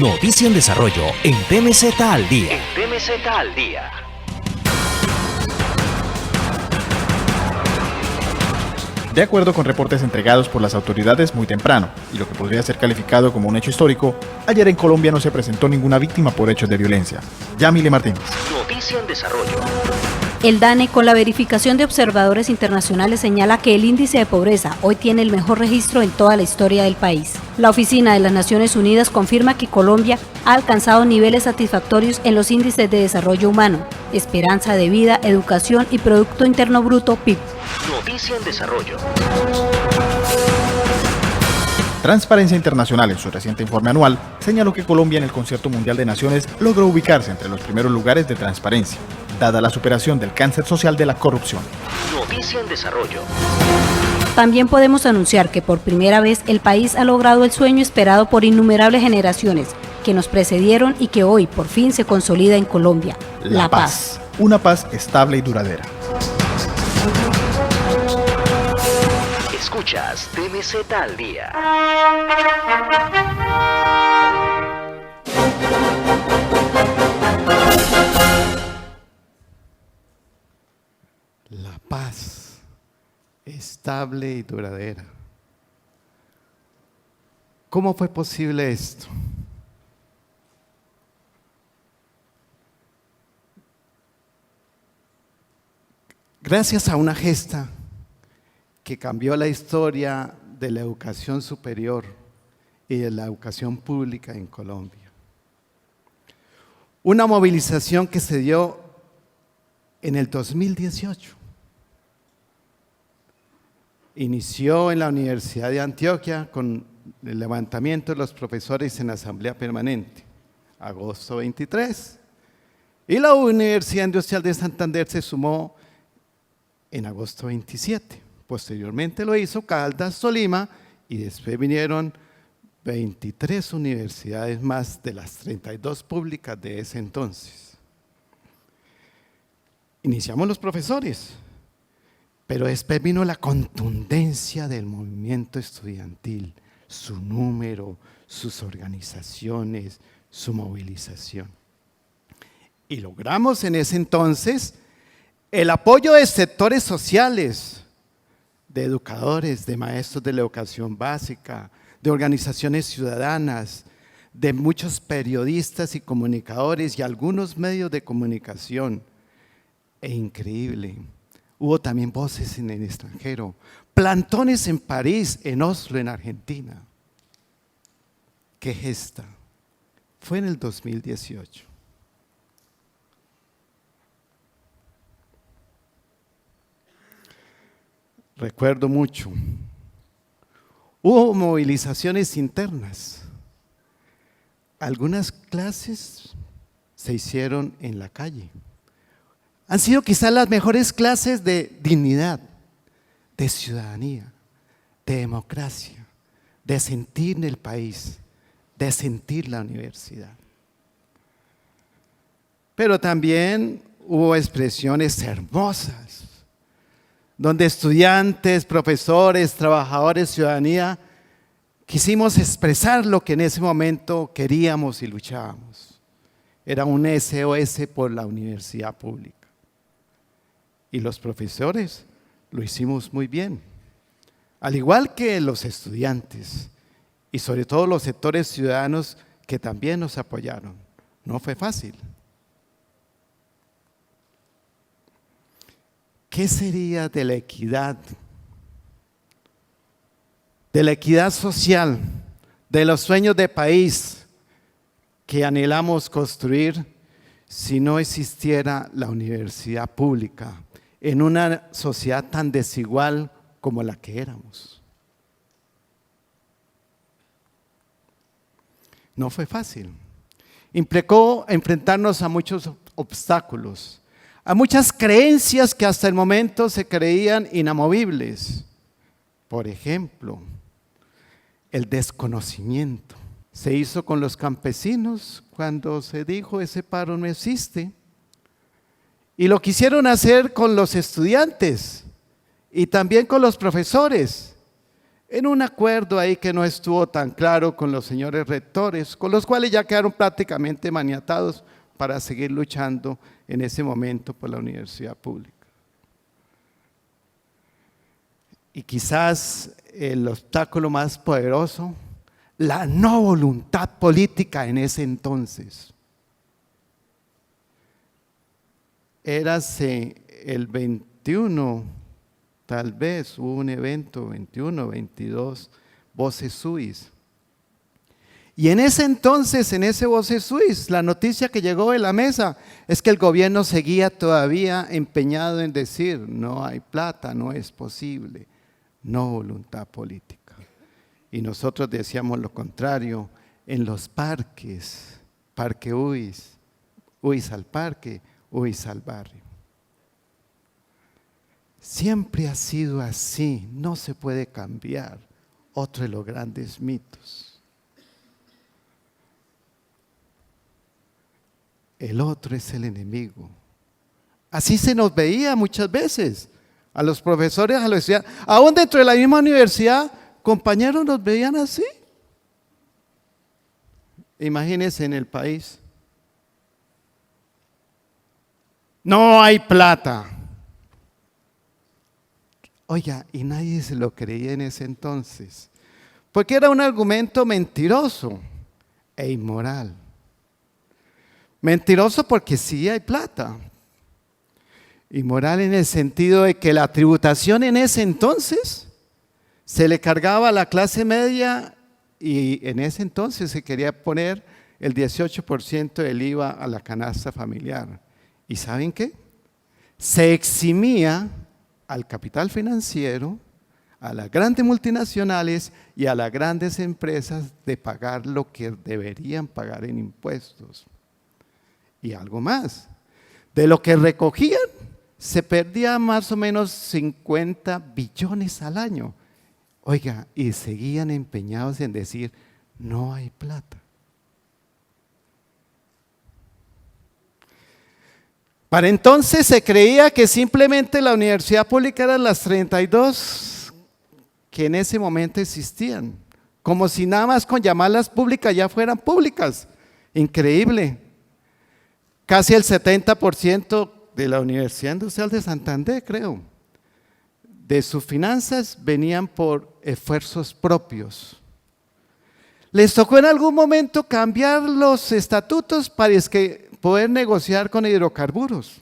Noticia en desarrollo en TMZ al día. De acuerdo con reportes entregados por las autoridades muy temprano, y lo que podría ser calificado como un hecho histórico, ayer en Colombia no se presentó ninguna víctima por hechos de violencia. Yamile Martínez. Noticia en desarrollo. El DANE, con la verificación de observadores internacionales, señala que el índice de pobreza hoy tiene el mejor registro en toda la historia del país. La Oficina de las Naciones Unidas confirma que Colombia ha alcanzado niveles satisfactorios en los índices de desarrollo humano, esperanza de vida, educación y Producto Interno Bruto (PIB). Noticia en desarrollo. Transparencia Internacional, en su reciente informe anual, señaló que Colombia en el Concierto Mundial de Naciones logró ubicarse entre los primeros lugares de transparencia, dada la superación del cáncer social de la corrupción. Noticia en desarrollo. También podemos anunciar que por primera vez el país ha logrado el sueño esperado por innumerables generaciones que nos precedieron y que hoy por fin se consolida en Colombia: la paz. Una paz estable y duradera. Escuchas TMZ al día. La paz estable y duradera. ¿Cómo fue posible esto? Gracias a una gesta que cambió la historia de la educación superior y de la educación pública en Colombia. Una movilización que se dio en el 2018. Inició en la Universidad de Antioquia con el levantamiento de los profesores en asamblea permanente, agosto 23. Y la Universidad Industrial de Santander se sumó en agosto 27. Posteriormente lo hizo Caldas, Tolima, y después vinieron 23 universidades más de las 32 públicas de ese entonces. Iniciamos los profesores, pero después vino la contundencia del movimiento estudiantil, su número, sus organizaciones, su movilización. Y logramos en ese entonces el apoyo de sectores sociales, de educadores, de maestros de la educación básica, de organizaciones ciudadanas, de muchos periodistas y comunicadores y algunos medios de comunicación. E increíble, hubo también voces en el extranjero, plantones en París, en Oslo, en Argentina. ¿Qué gesta? Fue en el 2018. Recuerdo mucho, hubo movilizaciones internas. Algunas clases se hicieron en la calle. Han sido quizás las mejores clases de dignidad, de ciudadanía, de democracia, de sentir el país, de sentir la universidad. Pero también hubo expresiones hermosas, donde estudiantes, profesores, trabajadores, ciudadanía, quisimos expresar lo que en ese momento queríamos y luchábamos. Era un SOS por la universidad pública. Y los profesores lo hicimos muy bien, al igual que los estudiantes y sobre todo los sectores ciudadanos que también nos apoyaron. No fue fácil. ¿Qué sería de la equidad social, de los sueños de país que anhelamos construir si no existiera la universidad pública en una sociedad tan desigual como la que éramos? No fue fácil. Implicó enfrentarnos a muchos obstáculos, a muchas creencias que hasta el momento se creían inamovibles. Por ejemplo, el desconocimiento. Se hizo con los campesinos cuando se dijo ese paro no existe. Y lo quisieron hacer con los estudiantes y también con los profesores. en un acuerdo ahí que no estuvo tan claro con los señores rectores, con los cuales ya quedaron prácticamente maniatados para seguir luchando en ese momento por la universidad pública. Y quizás el obstáculo más poderoso, la no voluntad política en ese entonces. Érase el 21, tal vez hubo un evento, 21, 22, Voces Suis. Y en ese entonces, en ese Voces Suis, la noticia que llegó de la mesa es que el gobierno seguía todavía empeñado en decir, no hay plata, no es posible, no voluntad política. Y nosotros decíamos lo contrario, en los parques, Parque Uis, Uis al parque, Uis al barrio. Siempre ha sido así, no se puede cambiar. Otro de los grandes mitos. El otro es el enemigo. Así se nos veía muchas veces a los profesores, a los estudiantes. Aún dentro de la misma universidad, compañeros nos veían así. Imagínense en el país. No hay plata. Oiga, y nadie se lo creía en ese entonces, porque era un argumento mentiroso e inmoral. Mentiroso porque sí hay plata. Inmoral en el sentido de que la tributación en ese entonces se le cargaba a la clase media y en ese entonces se quería poner el 18% del IVA a la canasta familiar. ¿Y saben qué? Se eximía al capital financiero, a las grandes multinacionales y a las grandes empresas de pagar lo que deberían pagar en impuestos. Y algo más, de lo que recogían se perdía más o menos 50 billones al año. Oiga, y seguían empeñados en decir, no hay plata. Para entonces se creía que simplemente la universidad pública eran las 32 que en ese momento existían, como si nada más con llamarlas públicas ya fueran públicas. Increíble. Casi el 70% de la Universidad Industrial de Santander, creo, de sus finanzas venían por esfuerzos propios. Les tocó en algún momento cambiar los estatutos para poder negociar con hidrocarburos.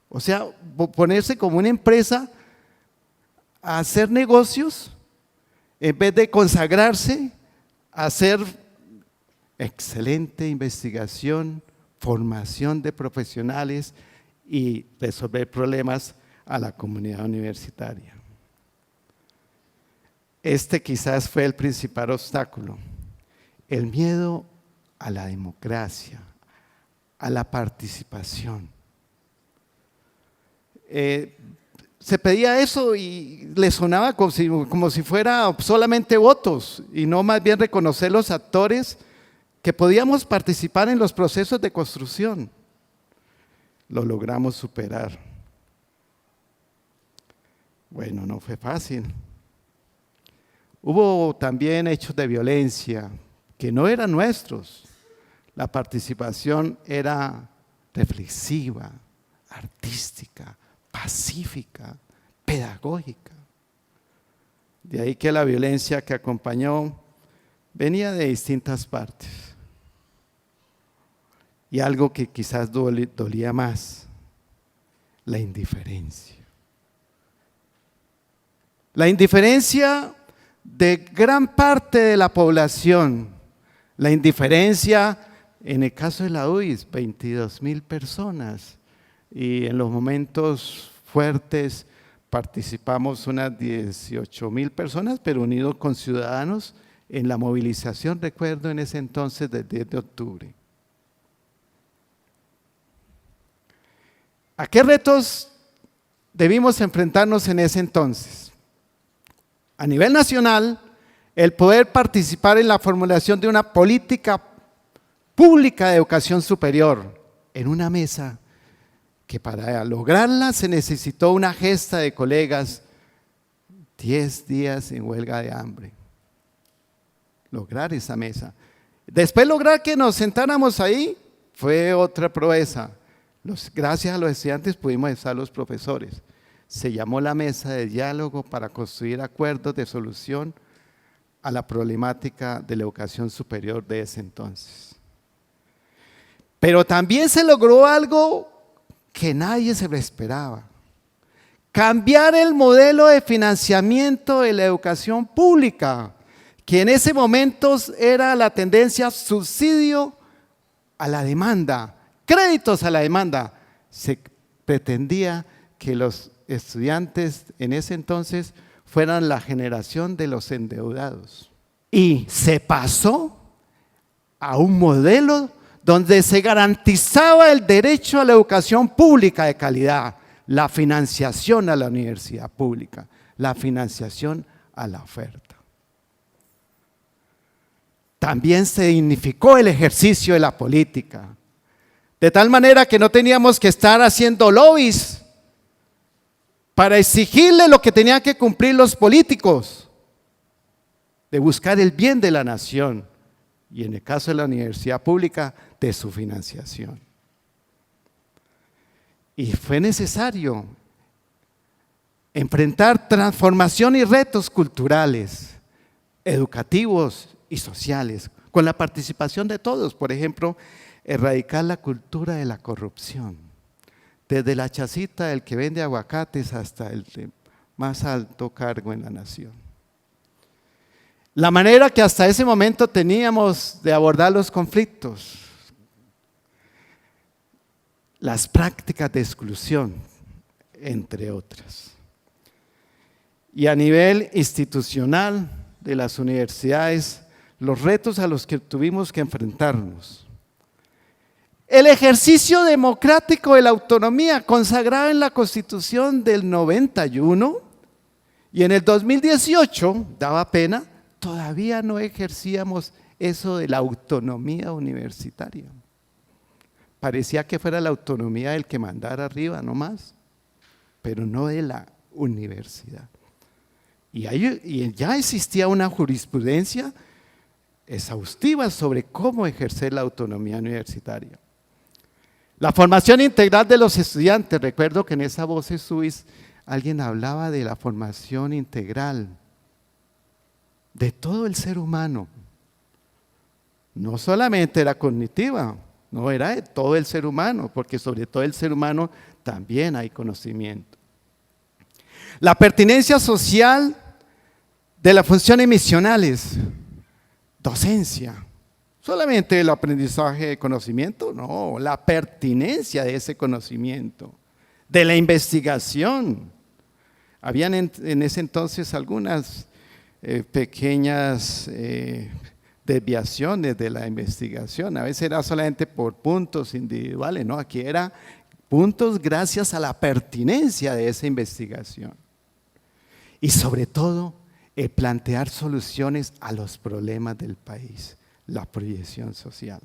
O sea, ponerse como una empresa a hacer negocios en vez de consagrarse a hacer excelente investigación, formación de profesionales y resolver problemas a la comunidad universitaria. Este quizás fue el principal obstáculo, el miedo a la democracia, a la participación. Se pedía eso y le sonaba como si fuera solamente votos y no más bien reconocer los actores que podíamos participar en los procesos de construcción. Lo logramos superar. Bueno, no fue fácil. Hubo también hechos de violencia que no eran nuestros. La participación era reflexiva, artística, pacífica, pedagógica. De ahí que la violencia que acompañó venía de distintas partes. Y algo que quizás dolía más, la indiferencia. La indiferencia de gran parte de la población, la indiferencia, en el caso de la UIS, 22,000 personas, y en los momentos fuertes participamos unas 18,000 personas, pero unidos con ciudadanos en la movilización, recuerdo en ese entonces del 10 de octubre. ¿A qué retos debimos enfrentarnos en ese entonces? A nivel nacional, el poder participar en la formulación de una política pública de educación superior en una mesa que para lograrla se necesitó una gesta de colegas 10 días en huelga de hambre. Lograr esa mesa. Después lograr que nos sentáramos ahí fue otra proeza. Gracias a los estudiantes pudimos estar los profesores. Se llamó la mesa de diálogo para construir acuerdos de solución a la problemática de la educación superior de ese entonces. Pero también se logró algo que nadie se lo esperaba. Cambiar el modelo de financiamiento de la educación pública, que en ese momento era la tendencia subsidio a la demanda, créditos a la demanda. Se pretendía que los estudiantes en ese entonces fueran la generación de los endeudados. Y se pasó a un modelo donde se garantizaba el derecho a la educación pública de calidad, la financiación a la universidad pública, la financiación a la oferta. También se dignificó el ejercicio de la política, de tal manera que no teníamos que estar haciendo lobbies para exigirle lo que tenían que cumplir los políticos, de buscar el bien de la nación y en el caso de la universidad pública, de su financiación. Y fue necesario enfrentar transformación y retos culturales, educativos y sociales, con la participación de todos. Por ejemplo, erradicar la cultura de la corrupción, desde la chacita del que vende aguacates hasta el de más alto cargo en la nación. La manera que hasta ese momento teníamos de abordar los conflictos, las prácticas de exclusión, entre otras. Y a nivel institucional de las universidades, los retos a los que tuvimos que enfrentarnos. El ejercicio democrático de la autonomía consagrado en la Constitución del 91 y en el 2018, daba pena, todavía no ejercíamos eso de la autonomía universitaria. Parecía que fuera la autonomía del que mandara arriba, no más, pero no de la universidad. Y ya existía una jurisprudencia exhaustiva sobre cómo ejercer la autonomía universitaria. La formación integral de los estudiantes, recuerdo que en esa Voces Suis alguien hablaba de la formación integral de todo el ser humano. No solamente era cognitiva, no, era de todo el ser humano, porque sobre todo el ser humano también hay conocimiento. La pertinencia social de las funciones misionales, docencia. Solamente el aprendizaje de conocimiento, no, la pertinencia de ese conocimiento, de la investigación. Habían en ese entonces algunas pequeñas desviaciones de la investigación, a veces era solamente por puntos individuales, no, aquí era puntos gracias a la pertinencia de esa investigación. Y sobre todo, plantear soluciones a los problemas del país. La proyección social.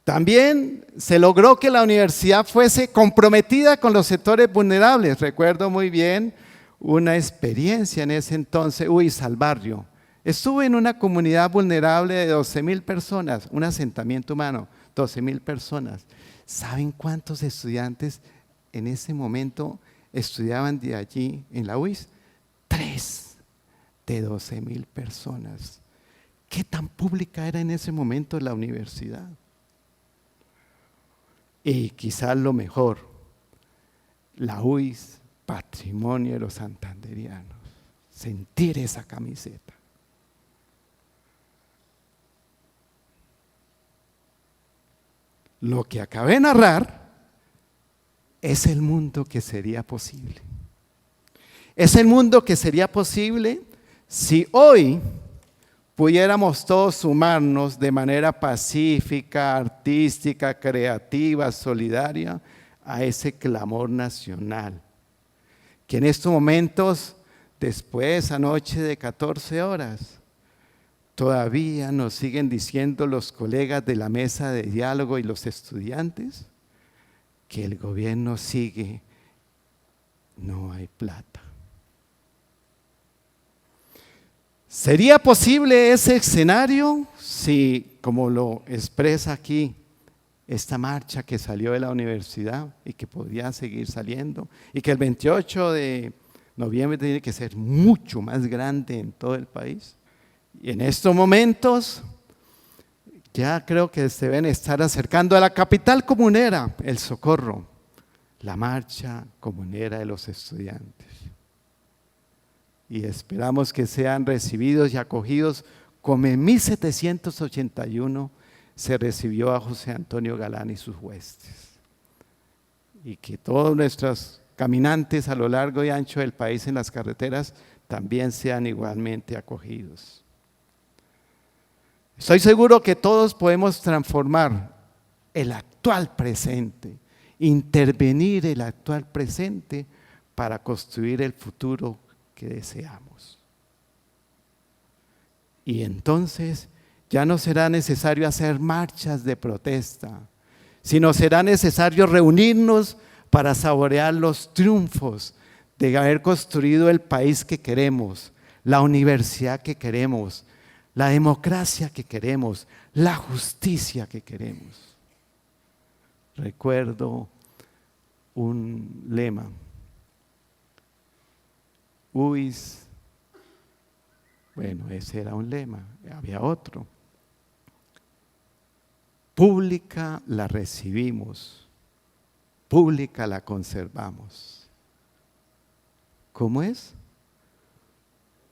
También se logró que la universidad fuese comprometida con los sectores vulnerables. Recuerdo muy bien una experiencia en ese entonces, Salvarrio. Estuve en una comunidad vulnerable de 12,000 personas, un asentamiento humano, 12,000 personas. ¿Saben cuántos estudiantes en ese momento estudiaban de allí en la UIS? 3 de 12,000 personas. ¿Qué tan pública era en ese momento la universidad? Y quizás lo mejor, la UIS, patrimonio de los santanderianos. Sentir esa camiseta. Lo que acabé de narrar es el mundo que sería posible. Es el mundo que sería posible si hoy pudiéramos todos sumarnos de manera pacífica, artística, creativa, solidaria a ese clamor nacional, que en estos momentos, después anoche de 14 horas, todavía nos siguen diciendo los colegas de la mesa de diálogo y los estudiantes que el gobierno sigue, no hay plata. ¿Sería posible ese escenario si, como lo expresa aquí, esta marcha que salió de la universidad y que podría seguir saliendo, y que el 28 de noviembre tiene que ser mucho más grande en todo el país? Y en estos momentos ya creo que se deben estar acercando a la capital comunera, El Socorro, la marcha comunera de los estudiantes. Y esperamos que sean recibidos y acogidos como en 1781 se recibió a José Antonio Galán y sus huestes. Y que todos nuestros caminantes a lo largo y ancho del país en las carreteras también sean igualmente acogidos. Estoy seguro que todos podemos transformar el actual presente, intervenir el actual presente para construir el futuro que deseamos. Y entonces ya no será necesario hacer marchas de protesta, sino será necesario reunirnos para saborear los triunfos de haber construido el país que queremos, la universidad que queremos, la democracia que queremos, la justicia que queremos. Recuerdo un lema: bueno, ese era un lema, había otro. Pública la recibimos, pública la conservamos. ¿Cómo es?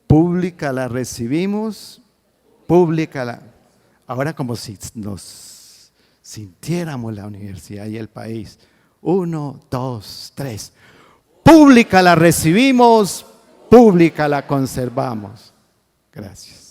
Pública la recibimos, pública la... Ahora como si nos sintiéramos la universidad y el país. 1, 2, 3. Pública la recibimos, pública la conservamos. Gracias.